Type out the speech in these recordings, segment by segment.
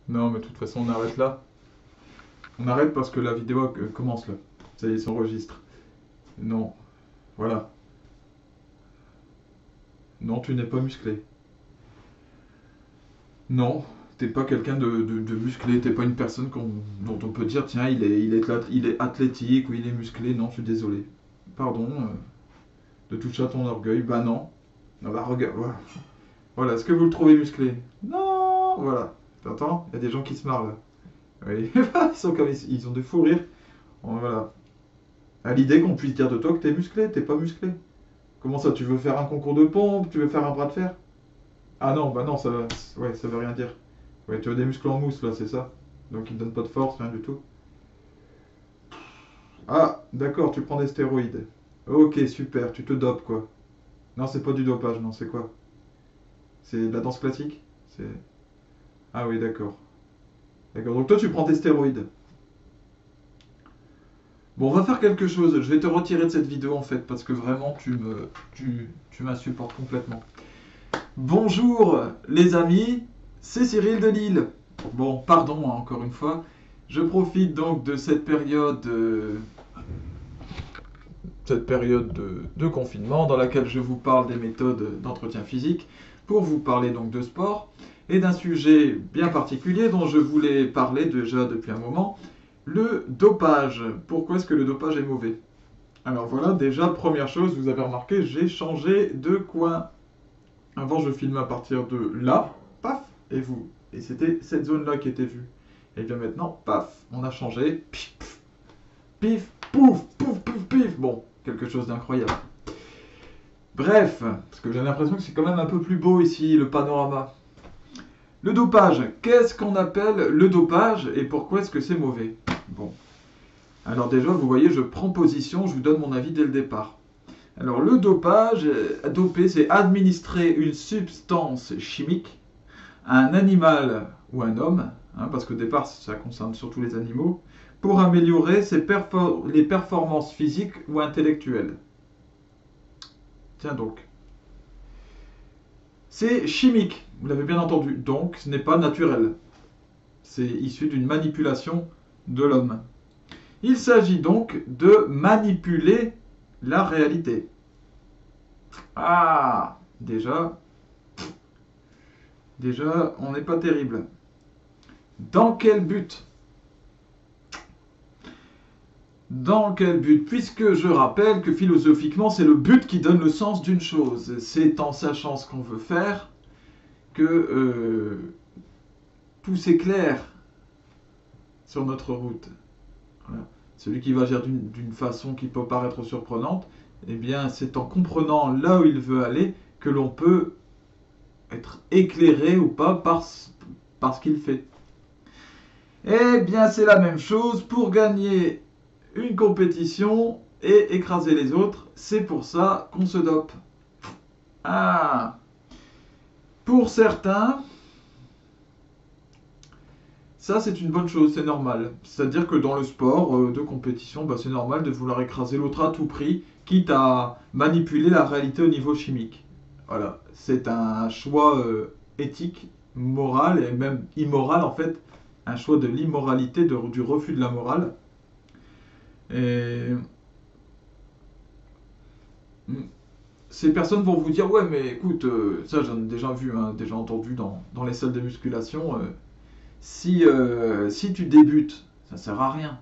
Non, mais de toute façon, on arrête là. On arrête parce que la vidéo commence là. Ça y est, s'enregistre. Non, voilà. Non, tu n'es pas musclé. Non, t'es pas quelqu'un de musclé. T'es pas une personne dont on peut dire, tiens, il est athlétique ou il est musclé. Non, je suis désolé. Pardon, de toucher à ton orgueil. Bah non. Ah bah regarde, voilà. Voilà, est-ce que vous le trouvez musclé? Non, voilà. T'entends? Il y a des gens qui se marrent là. Oui, ils sont comme ils ont des fous rires. Voilà. À l'idée qu'on puisse dire de toi que t'es musclé, t'es pas musclé. Comment ça, tu veux faire un concours de pompe, tu veux faire un bras de fer? Ah non, bah non, ouais, ça veut rien dire. Ouais, tu as des muscles en mousse là, c'est ça? Donc ils ne donnent pas de force, rien du tout. Ah, d'accord, tu prends des stéroïdes. Ok, super, tu te dopes quoi. Non, c'est pas du dopage, non, c'est quoi? C'est de la danse classique? C'est... Ah oui, d'accord. D'accord, donc toi tu prends tes stéroïdes. Bon, on va faire quelque chose. Je vais te retirer de cette vidéo en fait, parce que vraiment tu m'insupportes complètement. Bonjour les amis, c'est Cyril de Lille. Bon, pardon hein, encore une fois. Je profite donc de cette période de confinement dans laquelle je vous parle des méthodes d'entretien physique pour vous parler donc de sport et d'un sujet bien particulier dont je voulais parler déjà depuis un moment, le dopage. Pourquoi est-ce que le dopage est mauvais? Alors voilà, déjà première chose, vous avez remarqué, j'ai changé de coin. Avant, je filmais à partir de là, paf, et c'était cette zone-là qui était vue. Et bien maintenant, paf, on a changé, pif, pif, pouf, pouf, pouf, pif. Bon, quelque chose d'incroyable. Bref, parce que j'ai l'impression que c'est quand même un peu plus beau ici, le panorama. Le dopage, qu'est-ce qu'on appelle le dopage et pourquoi est-ce que c'est mauvais? Bon, alors déjà, vous voyez, je prends position, je vous donne mon avis dès le départ. Alors le dopage, doper, c'est administrer une substance chimique à un animal ou un homme, hein, parce qu'au départ ça concerne surtout les animaux, pour améliorer les performances physiques ou intellectuelles. Tiens donc. C'est chimique, vous l'avez bien entendu, donc ce n'est pas naturel. C'est issu d'une manipulation de l'homme. Il s'agit donc de manipuler la réalité. Ah, déjà, on n'est pas terrible. Dans quel but? Dans quel but? Puisque je rappelle que philosophiquement, c'est le but qui donne le sens d'une chose. C'est en sachant ce qu'on veut faire que tout s'éclaire sur notre route. Voilà. Celui qui va agir d'une façon qui peut paraître surprenante, eh bien, c'est en comprenant là où il veut aller que l'on peut être éclairé ou pas par ce qu'il fait. Eh bien, c'est la même chose pour gagner une compétition et écraser les autres. C'est pour ça qu'on se dope. Ah, pour certains, ça c'est une bonne chose, c'est normal. C'est-à-dire que dans le sport de compétition, bah, c'est normal de vouloir écraser l'autre à tout prix, quitte à manipuler la réalité au niveau chimique. Voilà, c'est un choix éthique, moral et même immoral en fait, un choix de l'immoralité, du refus de la morale. Et ces personnes vont vous dire, ouais, mais écoute, ça j'en ai déjà vu, hein, déjà entendu dans les salles de musculation, si tu débutes, ça sert à rien.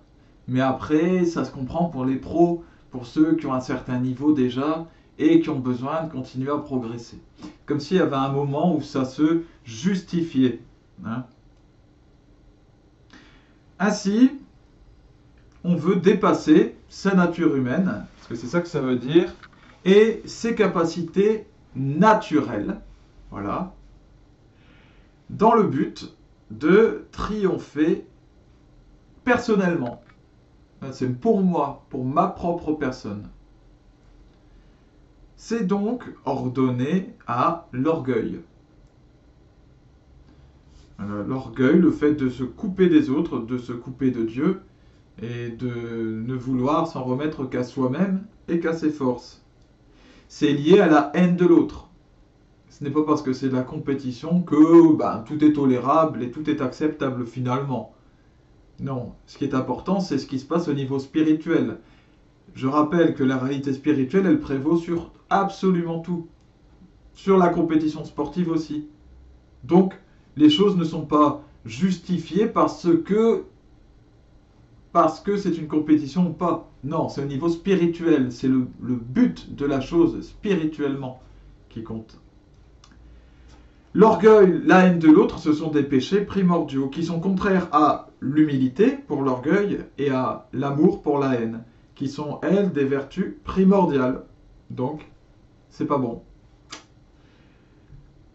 Mais après, ça se comprend pour les pros, pour ceux qui ont un certain niveau déjà et qui ont besoin de continuer à progresser. Comme s'il y avait un moment où ça se justifiait. Hein. Ainsi, on veut dépasser sa nature humaine, parce que c'est ça que ça veut dire, et ses capacités naturelles, voilà, dans le but de triompher personnellement. C'est pour moi, pour ma propre personne. C'est donc ordonné à l'orgueil. L'orgueil, le fait de se couper des autres, de se couper de Dieu, et de ne vouloir s'en remettre qu'à soi-même et qu'à ses forces. C'est lié à la haine de l'autre. Ce n'est pas parce que c'est de la compétition que tout est tolérable et tout est acceptable finalement. Non, ce qui est important, c'est ce qui se passe au niveau spirituel. Je rappelle que la réalité spirituelle, elle prévaut sur absolument tout. Sur la compétition sportive aussi. Donc, les choses ne sont pas justifiées parce que c'est une compétition ou pas. Non, c'est au niveau spirituel. C'est le but de la chose spirituellement qui compte. L'orgueil, la haine de l'autre, ce sont des péchés primordiaux qui sont contraires à l'humilité pour l'orgueil et à l'amour pour la haine, qui sont, elles, des vertus primordiales. Donc, c'est pas bon.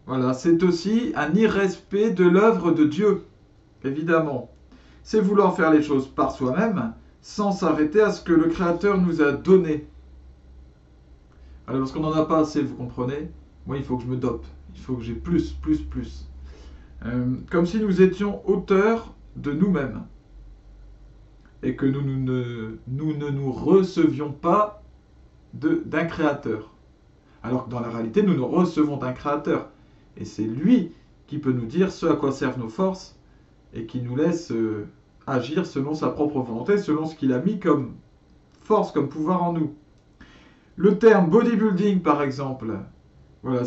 Voilà, c'est aussi un irrespect de l'œuvre de Dieu, évidemment. C'est vouloir faire les choses par soi-même, sans s'arrêter à ce que le Créateur nous a donné. Alors, parce qu'on n'en a pas assez, vous comprenez? Moi, il faut que je me dope. Il faut que j'ai plus. Comme si nous étions auteurs de nous-mêmes. Et que nous ne nous recevions pas d'un Créateur. Alors que dans la réalité, nous nous recevons d'un Créateur. Et c'est lui qui peut nous dire ce à quoi servent nos forces et qui nous laisse agir selon sa propre volonté, selon ce qu'il a mis comme force, comme pouvoir en nous. Le terme bodybuilding, par exemple, voilà,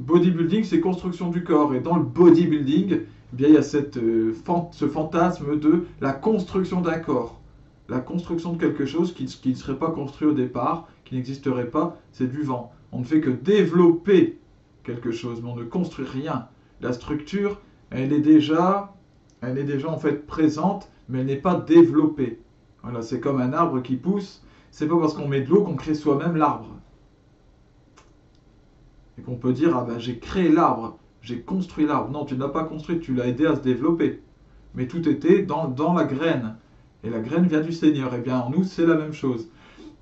bodybuilding, c'est construction du corps. Et dans le bodybuilding, eh bien, il y a ce fantasme de la construction d'un corps. La construction de quelque chose qui ne serait pas construit au départ, qui n'existerait pas, c'est du vent. On ne fait que développer quelque chose, mais on ne construit rien. La structure, elle est déjà en fait présente, mais elle n'est pas développée. Voilà, c'est comme un arbre qui pousse. C'est pas parce qu'on met de l'eau qu'on crée soi-même l'arbre. Et qu'on peut dire, j'ai créé l'arbre, j'ai construit l'arbre. Non, tu ne l'as pas construit, tu l'as aidé à se développer. Mais tout était dans la graine. Et la graine vient du Seigneur. Et bien en nous, c'est la même chose.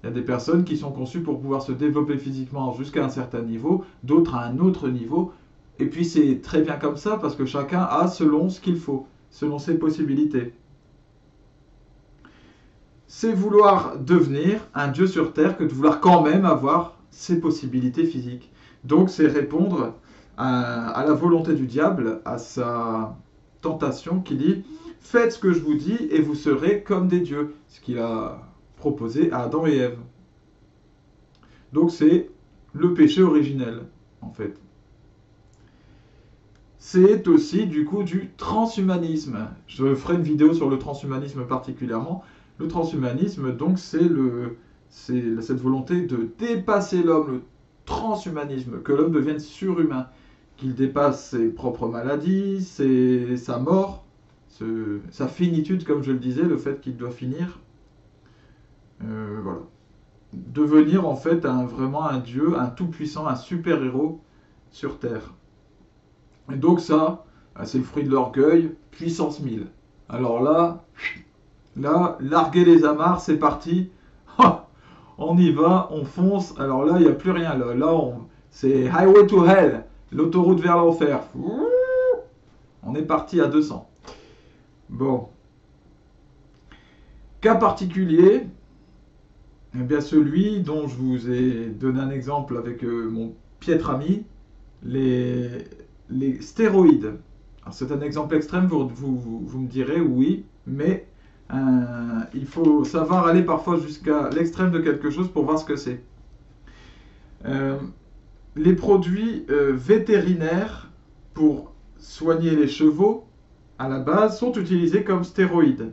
Il y a des personnes qui sont conçues pour pouvoir se développer physiquement jusqu'à un certain niveau, d'autres à un autre niveau. Et puis c'est très bien comme ça, parce que chacun a selon ce qu'il faut, selon ses possibilités. C'est vouloir devenir un Dieu sur terre que de vouloir quand même avoir ses possibilités physiques. Donc c'est répondre à la volonté du diable, à sa tentation qui dit « Faites ce que je vous dis et vous serez comme des dieux », ce qu'il a proposé à Adam et Ève. Donc c'est le péché originel, en fait. C'est aussi du coup du transhumanisme. Je ferai une vidéo sur le transhumanisme particulièrement. Le transhumanisme, donc, c'est cette volonté de dépasser l'homme, le transhumanisme, que l'homme devienne surhumain, qu'il dépasse ses propres maladies, sa mort, sa finitude, comme je le disais, le fait qu'il doit finir. Voilà. Devenir en fait vraiment un dieu, un tout-puissant, un super-héros sur Terre. Et donc ça, c'est le fruit de l'orgueil, puissance 1000. Alors là, larguez les amarres, c'est parti. On y va, on fonce. Alors là, il n'y a plus rien. C'est highway to hell, l'autoroute vers l'enfer. On est parti à 200. Bon. Cas particulier, eh bien celui dont je vous ai donné un exemple avec mon piètre ami, les stéroïdes. Alors c'est un exemple extrême, vous me direz oui, mais il faut savoir aller parfois jusqu'à l'extrême de quelque chose pour voir ce que c'est. Les produits vétérinaires pour soigner les chevaux, à la base, sont utilisés comme stéroïdes.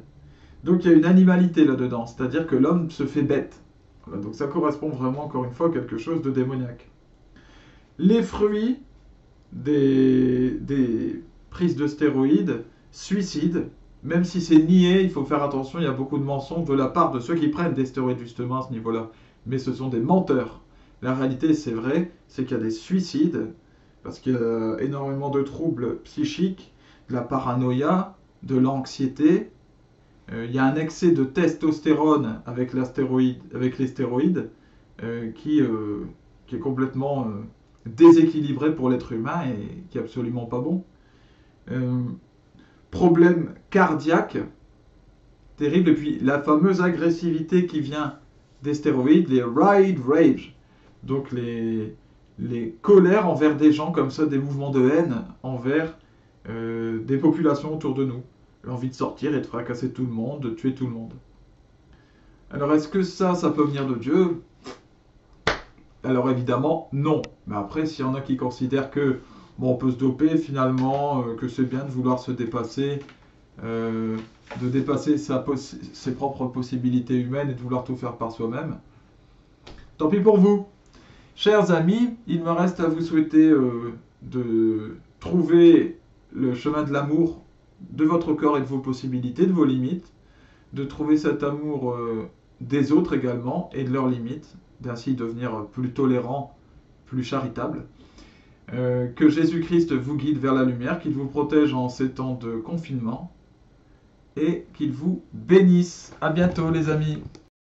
Donc il y a une animalité là-dedans, c'est-à-dire que l'homme se fait bête. Voilà, donc ça correspond vraiment, encore une fois, à quelque chose de démoniaque. Les fruits des prises de stéroïdes suicident, même si c'est nié, il faut faire attention, il y a beaucoup de mensonges de la part de ceux qui prennent des stéroïdes justement à ce niveau-là. Mais ce sont des menteurs. La réalité, c'est vrai, c'est qu'il y a des suicides, parce qu'il y a énormément de troubles psychiques, de la paranoïa, de l'anxiété. Il y a un excès de testostérone avec les stéroïdes qui est complètement déséquilibré pour l'être humain et qui est absolument pas bon. Problème cardiaque terrible, et puis la fameuse agressivité qui vient des stéroïdes, les ride rage, donc les colères envers des gens comme ça, des mouvements de haine envers des populations autour de nous. L'envie de sortir et de fracasser tout le monde, de tuer tout le monde. Alors est-ce que ça peut venir de Dieu? Alors évidemment, non. Mais après, s'il y en a qui considèrent que bon, on peut se doper finalement, que c'est bien de vouloir se dépasser, de dépasser ses propres possibilités humaines et de vouloir tout faire par soi-même, tant pis pour vous. Chers amis, il me reste à vous souhaiter de trouver le chemin de l'amour de votre corps et de vos possibilités, de vos limites, de trouver cet amour des autres également et de leurs limites, d'ainsi devenir plus tolérant, plus charitable. Que Jésus-Christ vous guide vers la lumière, qu'il vous protège en ces temps de confinement et qu'il vous bénisse. À bientôt les amis.